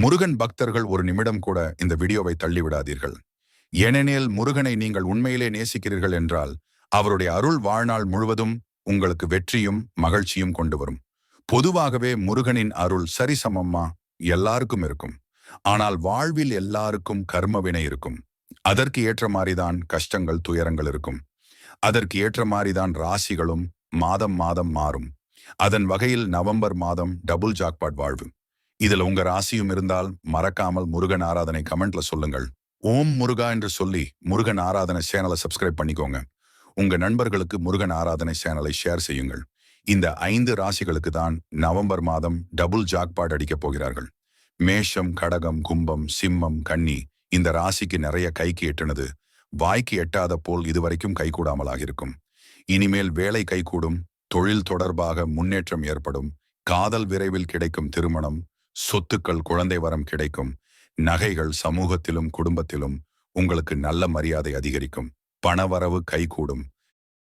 முருகன் பக்தர்கள் ஒரு நிமிடம் கூட இந்த வீடியோவை தள்ளிவிடாதீர்கள். ஏனெனில் முருகனை நீங்கள் உண்மையிலே நேசிக்கிறீர்கள் என்றால் அவருடைய அருள் வாழ்நாள் முழுவதும் உங்களுக்கு வெற்றியும் மகிழ்ச்சியும் கொண்டு வரும். பொதுவாகவே முருகனின் அருள் சரிசமமா எல்லாருக்கும் இருக்கும். ஆனால் வாழ்வில் எல்லாருக்கும் கர்மவினை இருக்கும். அதற்கு ஏற்ற மாதிரிதான் கஷ்டங்கள் துயரங்கள் இருக்கும். அதற்கு ஏற்ற மாதிரிதான் ராசிகளும் மாதம் மாதம் மாறும். அதன் வகையில் நவம்பர் மாதம் டபுள் ஜாக்பாட் வாழ்வு. இதுல உங்க ராசியும் இருந்தால் மறக்காமல் முருகன் ஆராதனை கமெண்ட்ல சொல்லுங்கள். ஓம் முருகா என்று சொல்லி முருகன் ஆராதனை சேனலை சப்ஸ்கிரைப் பண்ணிக்கோங்க. உங்க நண்பர்களுக்கு முருகன் ஆராதனை சேனலை ஷேர் செய்யுங்கள். இந்த 5 ராசிகளுக்கு தான் நவம்பர் மாதம் டபுள் ஜாக்பாட் அடிக்கப் போகிறார்கள். மேஷம், கடகம், கும்பம், சிம்மம், கன்னி இந்த ராசிக்கு நிறைய கைக்கு எட்டுனது வாய்க்கு எட்டாத போல் இதுவரைக்கும் கைகூடாமலாக இருக்கும். இனிமேல் வேலை கைகூடும், தொழில் தொடர்பாக முன்னேற்றம் ஏற்படும், காதல் விரைவில் கிடைக்கும், திருமணம், சொத்துக்கள், குழந்தை வரம் கிடைக்கும், நகைகள், சமூகத்திலும் குடும்பத்திலும் உங்களுக்கு நல்ல மரியாதை அதிகரிக்கும், பணவரவு கைகூடும்,